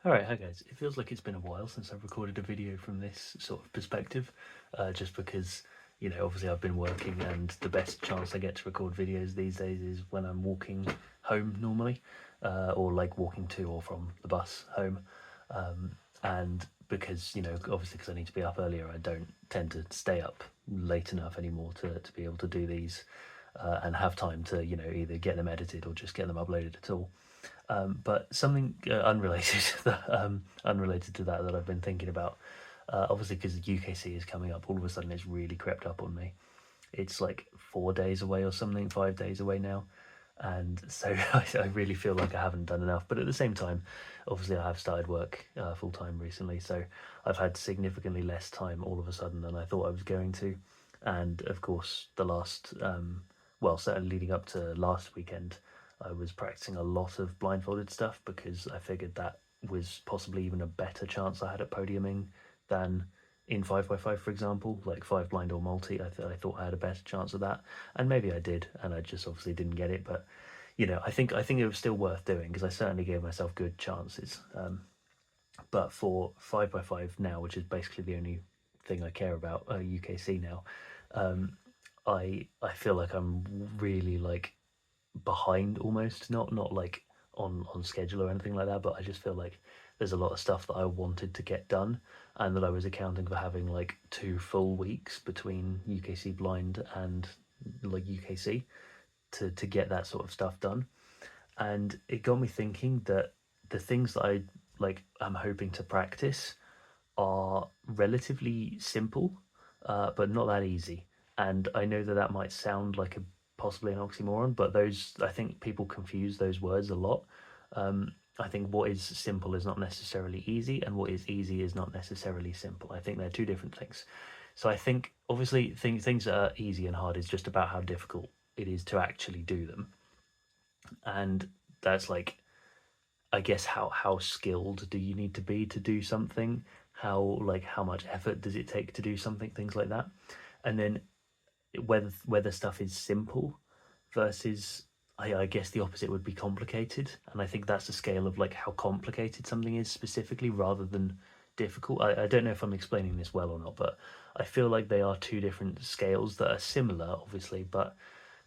Alright, hi guys. It feels like it's been a while since I've recorded a video from this sort of perspective, just because, obviously I've been working and the best chance I get to record videos these days is when I'm walking home normally, or like walking to or from the bus home. And because, obviously because I need to be up earlier, I don't tend to stay up late enough anymore to be able to do these and have time to, either get them edited or just get them uploaded at all. But something unrelated unrelated to that I've been thinking about, obviously because the UKC is coming up, all of a sudden it's really crept up on me. It's like 4 days away or something, 5 days away now, and so I really feel like I haven't done enough. But at the same time, obviously I have started work full time recently, so I've had significantly less time all of a sudden than I thought I was going to, and of course the last well, certainly leading up to last weekend, I was practicing a lot of blindfolded stuff because I figured that was possibly even a better chance I had at podiuming than in 5x5, for example, like five blind or multi. I thought I had a better chance of that, and maybe I did, and I just obviously didn't get it. But I think it was still worth doing because I certainly gave myself good chances. But for 5x5 now, which is basically the only thing I care about, UKC now, I feel like I'm really like behind almost, not like on schedule or anything like that, but I just feel like there's a lot of stuff that I wanted to get done and that I was accounting for having like 2 full weeks between UKC blind and like UKC to get that sort of stuff done. And it got me thinking that the things that I like I'm hoping to practice are relatively simple, but not that easy. And I know that that might sound like a possibly an oxymoron, but those I think people confuse those words a lot. I think what is simple is not necessarily easy, and what is easy is not necessarily simple. I think they're two different things. So I think obviously things that are easy and hard is just about how difficult it is to actually do them, and that's like I guess how skilled do you need to be to do something? How much effort does it take to do something? Things like that, and then whether stuff is simple versus I guess the opposite would be complicated, and I think that's the scale of like how complicated something is specifically rather than difficult. I don't know if I'm explaining this well or not, but I feel like they are two different scales that are similar, obviously, but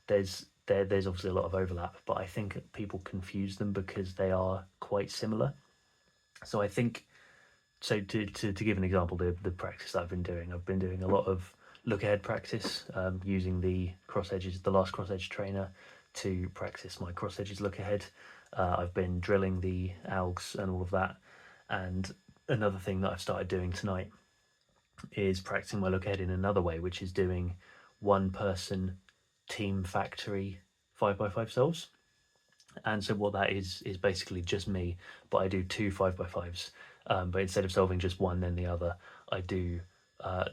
there's obviously a lot of overlap, but I think people confuse them because they are quite similar. So I think so to give an example, the practice that I've been doing a lot of look ahead practice, using the cross edges, the last cross edge trainer, to practice my cross edges look ahead. I've been drilling the algs and all of that, and another thing that I've started doing tonight is practicing my look ahead in another way, which is doing one person team factory 5x5 solves. And so what that is basically just me, but I do two 5x5s. But instead of solving just one then the other, I do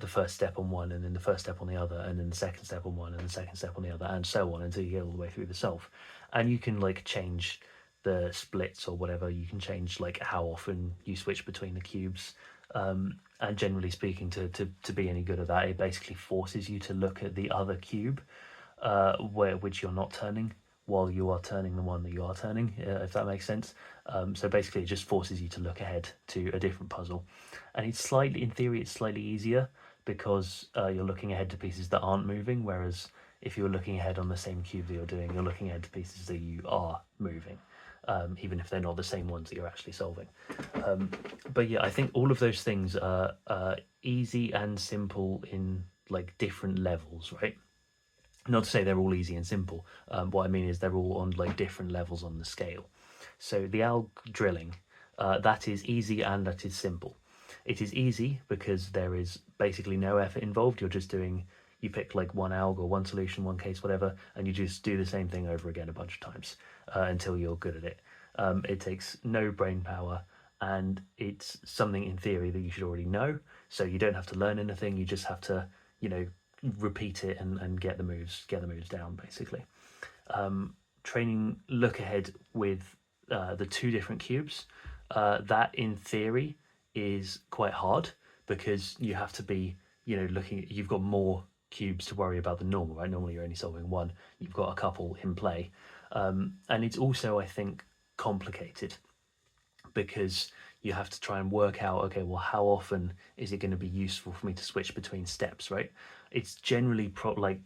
the first step on one, and then the first step on the other, and then the second step on one, and the second step on the other, and so on until you get all the way through the solve. And you can like change the splits or whatever. You can change like how often you switch between the cubes. And generally speaking, to be any good at that, it basically forces you to look at the other cube, which you're not turning, while you are turning the one that you are turning, if that makes sense. So basically, it just forces you to look ahead to a different puzzle, and it's slightly, in theory, it's slightly easier because you're looking ahead to pieces that aren't moving, whereas if you're looking ahead on the same cube that you're doing, you're looking ahead to pieces that you are moving, even if they're not the same ones that you're actually solving. But yeah, I think all of those things are easy and simple in like different levels, right? Not to say they're all easy and simple. What I mean is they're all on like different levels on the scale. So the alg drilling, that is easy and that is simple. It is easy because there is basically no effort involved. You're just doing, you pick like one alg or one solution, one case, whatever, and you just do the same thing over again a bunch of times until you're good at it. It takes no brain power, and it's something in theory that you should already know. So you don't have to learn anything. You just have to, you know, repeat it and get the moves down basically. Training look ahead with the two different cubes, that in theory is quite hard because you have to be, looking you've got more cubes to worry about than normal, right? Normally you're only solving one, you've got a couple in play. And it's also, I think, complicated because you have to try and work out, okay, well, how often is it going to be useful for me to switch between steps, right? It's generally like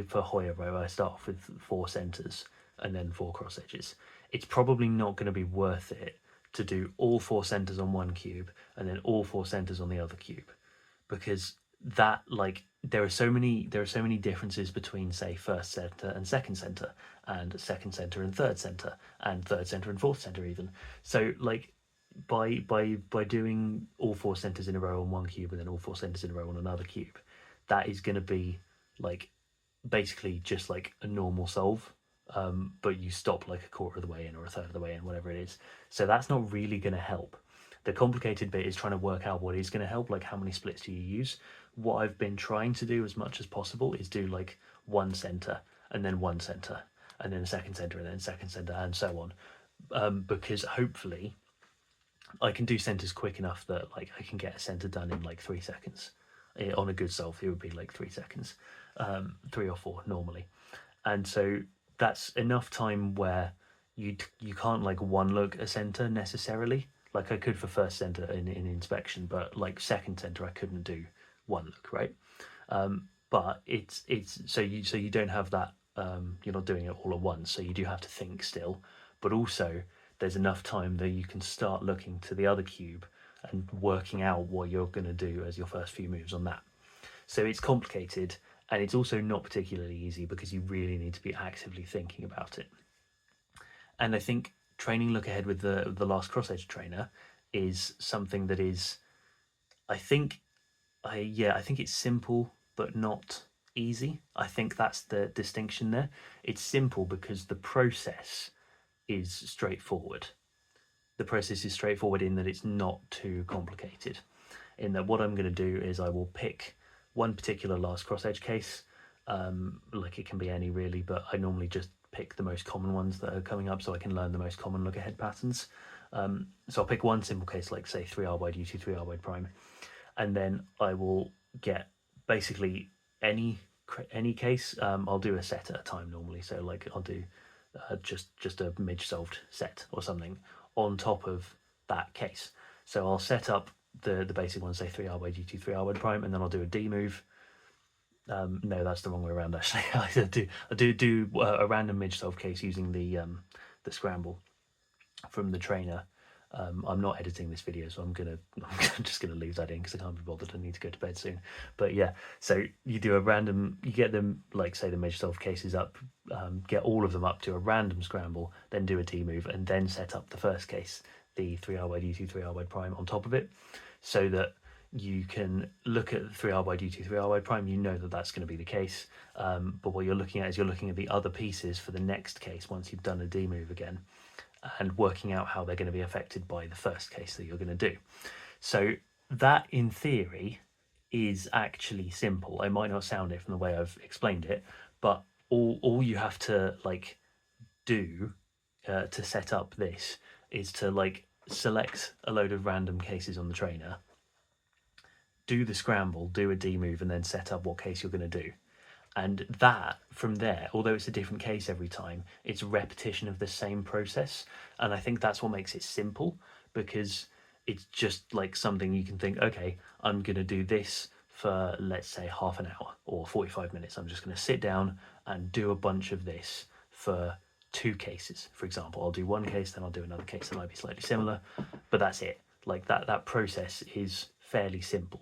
for Hoya, right, I start off with 4 centers and then 4 cross edges. It's probably not going to be worth it to do all 4 centers on one cube and then all 4 centers on the other cube, because that, like, there are so many differences between, say, first center and second center and third center and fourth center even. So like by doing all 4 centers in a row on one cube and then all 4 centers in a row on another cube, that is going to be like basically just like a normal solve, but you stop like a quarter of the way in or a third of the way in, whatever it is. So that's not really going to help. The complicated bit is trying to work out what is going to help, like how many splits do you use. What I've been trying to do as much as possible is do like one center and then one center and then a second center and then second center and so on, because hopefully I can do centers quick enough that like I can get a center done in like 3 seconds. On a good solve, it would be like 3 seconds, 3 or 4 normally, and so that's enough time where you can't like one look a center necessarily. Like I could for first center in inspection, but like second center I couldn't do one look, right? But it's so you don't have that. You're not doing it all at once, so you do have to think still, but also there's enough time that you can start looking to the other cube and working out what you're going to do as your first few moves on that. So it's complicated, and it's also not particularly easy because you really need to be actively thinking about it. And I think training look ahead with the last cross edge trainer is something that is, I think, I think it's simple but not easy. I think that's the distinction there. It's simple because the process is straightforward. The process is straightforward in that it's not too complicated. In that what I'm going to do is I will pick one particular last cross edge case, like it can be any really, but I normally just pick the most common ones that are coming up so I can learn the most common look ahead patterns. So I'll pick one simple case like say 3R wide U2, 3R wide prime, and then I will get basically any case. I'll do a set at a time normally, so like I'll do just a midge solved set or something on top of that case. So I'll set up the basic one, say 3R wide U2, 3R wide prime, and then I'll do a D move. No, that's the wrong way around actually. I do a random midge solve case using the scramble from the trainer. I'm not editing this video, so I'm just gonna leave that in because I can't be bothered. I need to go to bed soon. But yeah, so you do a random, you get them like say the midge solve cases up, get all of them up to a random scramble, then do a D move, and then set up the first case, the 3R wide U2, 3R wide prime on top of it, so that you can look at 3R wide U2, 3R wide prime. You know that that's going to be the case, but what you're looking at is you're looking at the other pieces for the next case once you've done a D move again, and working out how they're going to be affected by the first case that you're going to do. So that in theory is actually simple. I might not sound it from the way I've explained it, but all you have to like do to set up this is to like select a load of random cases on the trainer, do the scramble, do a D move, and then set up what case you're going to do. And that from there, although it's a different case every time, it's repetition of the same process. And I think that's what makes it simple, because it's just like something you can think, okay, I'm going to do this for, let's say, half an hour or 45 minutes. I'm just going to sit down and do a bunch of this for 2 cases, for example. I'll do one case, then I'll do another case that might be slightly similar, but that's it. Like that process is fairly simple.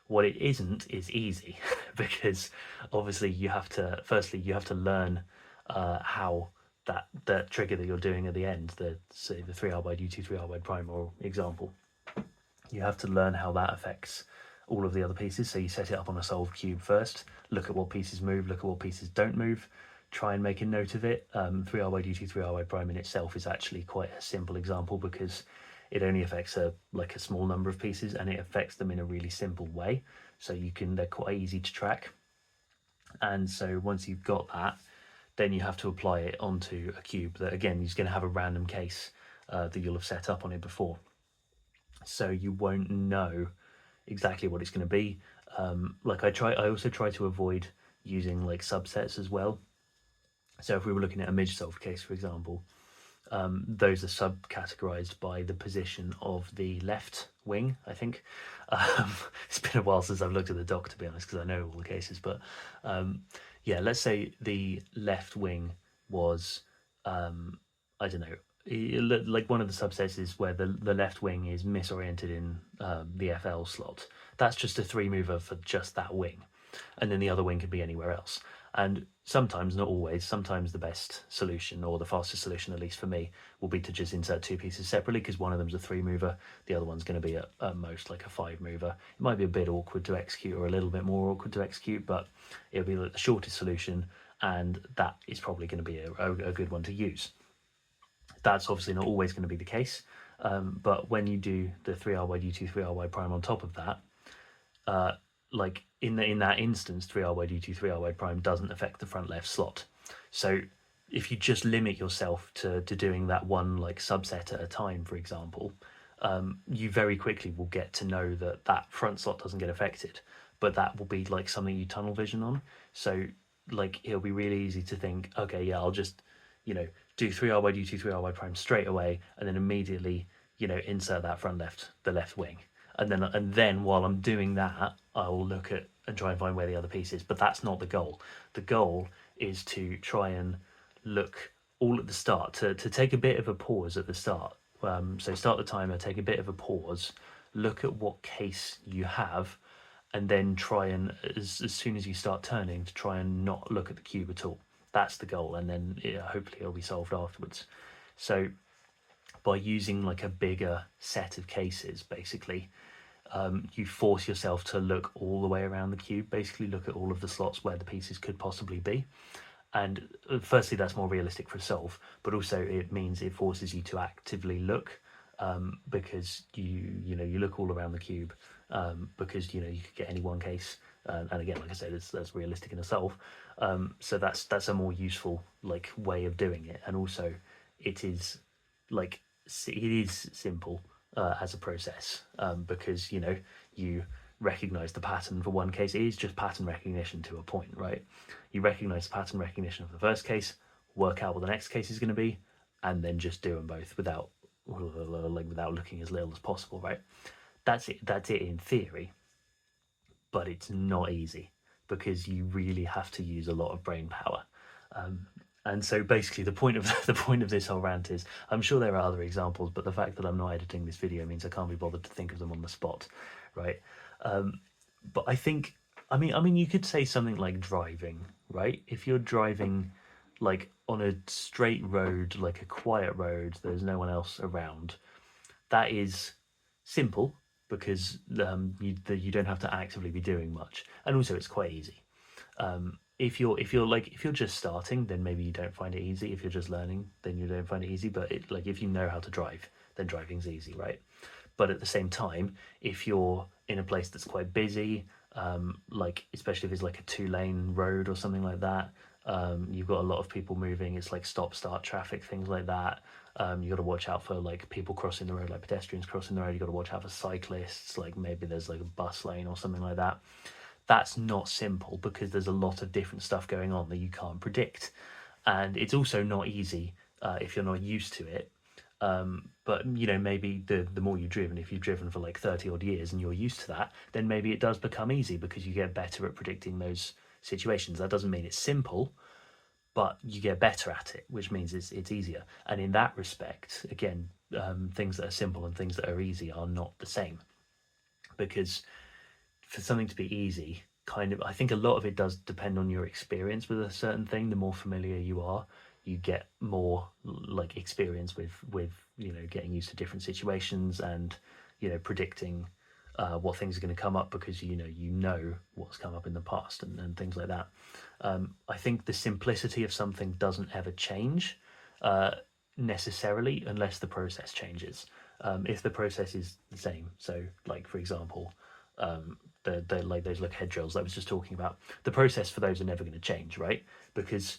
What it isn't is easy, because obviously you have to learn how that trigger that you're doing at the end, say the 3R wide U2, 3R wide prime or example, you have to learn how that affects all of the other pieces. So you set it up on a solved cube first, look at what pieces move, look at what pieces don't move, try and make a note of it. 3R wide U2, 3R wide prime in itself is actually quite a simple example, because it only affects a small number of pieces, and it affects them in a really simple way. So they're quite easy to track. And so once you've got that, then you have to apply it onto a cube that again is going to have a random case that you'll have set up on it before. So you won't know exactly what it's going to be. I also try to avoid using like subsets as well. So if we were looking at a midge solved case, for example, Those are subcategorized by the position of the left wing, I think. It's been a while since I've looked at the doc, to be honest, because I know all the cases. But yeah, let's say the left wing was, I don't know, like one of the subsets is where the left wing is misoriented in the FL slot. That's just a 3-mover for just that wing. And then the other wing could be anywhere else. And sometimes, not always, sometimes the best solution, or the fastest solution, at least for me, will be to just insert 2 pieces separately, because one of them's a 3-mover, the other one's going to be at most like a 5-mover. It might be a bit awkward to execute, or a little bit more awkward to execute, but it'll be like the shortest solution, and that is probably going to be a good one to use. That's obviously not always going to be the case, but when you do the 3R wide U2 3R wide prime on top of that, like in that instance, 3R wide U2 3R wide prime doesn't affect the front left slot. So if you just limit yourself to doing that one like subset at a time, for example, you very quickly will get to know that that front slot doesn't get affected, but that will be like something you tunnel vision on. So like it'll be really easy to think, okay, yeah, I'll just, do 3R wide U2 3R wide prime straight away, and then immediately, insert that front left, the left wing. And then while I'm doing that, I'll look at and try and find where the other piece is. But that's not the goal. The goal is to try and look all at the start, to take a bit of a pause at the start. So start the timer, take a bit of a pause, look at what case you have, and then try and, as soon as you start turning, to try and not look at the cube at all. That's the goal, and then hopefully it'll be solved afterwards. So by using like a bigger set of cases, basically, you force yourself to look all the way around the cube, basically look at all of the slots where the pieces could possibly be. And firstly, that's more realistic for a solve, but also it means it forces you to actively look, because you look all around the cube, because you could get any one case, and again, like I said, that's realistic in a solve. So that's a more useful like way of doing it, and also it is like it is simple as a process, because you recognize the pattern for one case. It is just pattern recognition to a point, right? You recognize the pattern recognition of the first case, work out what the next case is going to be, and then just do them both without looking as little as possible, right? That's it in theory, but it's not easy, because you really have to use a lot of brain power. And so basically the point of this whole rant is, I'm sure there are other examples, but the fact that I'm not editing this video means I can't be bothered to think of them on the spot, right? But I think, I mean, you could say something like driving, right? If you're driving like on a straight road, like a quiet road, there's no one else around, that is simple, because you don't have to actively be doing much, and also it's quite easy. If you're just starting, then maybe you don't find it easy. If you're just learning, then you don't find it easy. But if you know how to drive, then driving's easy, right? But at the same time, if you're in a place that's quite busy, like especially if it's like a 2-lane road or something like that, you've got a lot of people moving. It's like stop-start traffic, things like that. You got to watch out for like people crossing the road, like pedestrians crossing the road. You got to watch out for cyclists. Like maybe there's like a bus lane or something like that. That's not simple, because there's a lot of different stuff going on that you can't predict, and it's also not easy if you're not used to it. But maybe the more you've driven, if you've driven for like 30 odd years and you're used to that, then maybe it does become easy, because you get better at predicting those situations. That doesn't mean it's simple, but you get better at it, which means it's easier. And in that respect, again, things that are simple and things that are easy are not the same, because for something to be easy, I think a lot of it does depend on your experience with a certain thing. The more familiar you are, you get more like experience with getting used to different situations, and predicting what things are going to come up, because you know what's come up in the past, and things like that. I think the simplicity of something doesn't ever change necessarily, unless the process changes. If the process is the same, so like for example, the like those look head drills I was just talking about, the process for those are never going to change, right? Because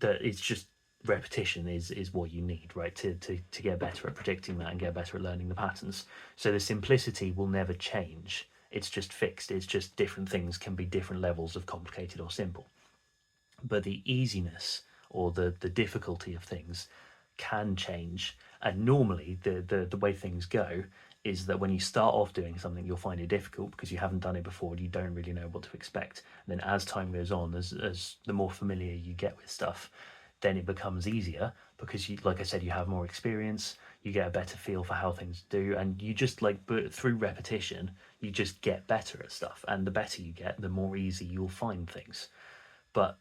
it's just repetition is what you need, right, to get better at predicting that and get better at learning the patterns. So the simplicity will never change. It's just fixed. It's just different things can be different levels of complicated or simple. But the easiness or the difficulty of things can change. And normally the way things go is that when you start off doing something, you'll find it difficult because you haven't done it before and you don't really know what to expect. And then as time goes on, as the more familiar you get with stuff, then it becomes easier because you, like I said, you have more experience, you get a better feel for how things do, and you just like, but through repetition, you just get better at stuff. And the better you get, the more easy you'll find things. But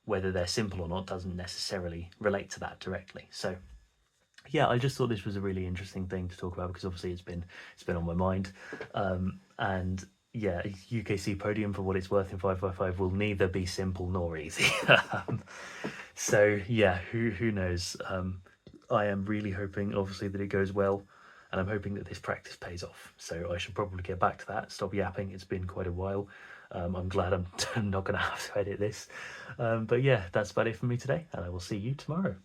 whether they're simple or not doesn't necessarily relate to that directly. So yeah, I just thought this was a really interesting thing to talk about because obviously it's been on my mind, and yeah, UKC podium, for what it's worth, in 5x5 will neither be simple nor easy. So yeah, who knows? I am really hoping, obviously, that it goes well, and I'm hoping that this practice pays off. So I should probably get back to that. Stop yapping. It's been quite a while. I'm glad I'm not going to have to edit this. But yeah, that's about it for me today, and I will see you tomorrow.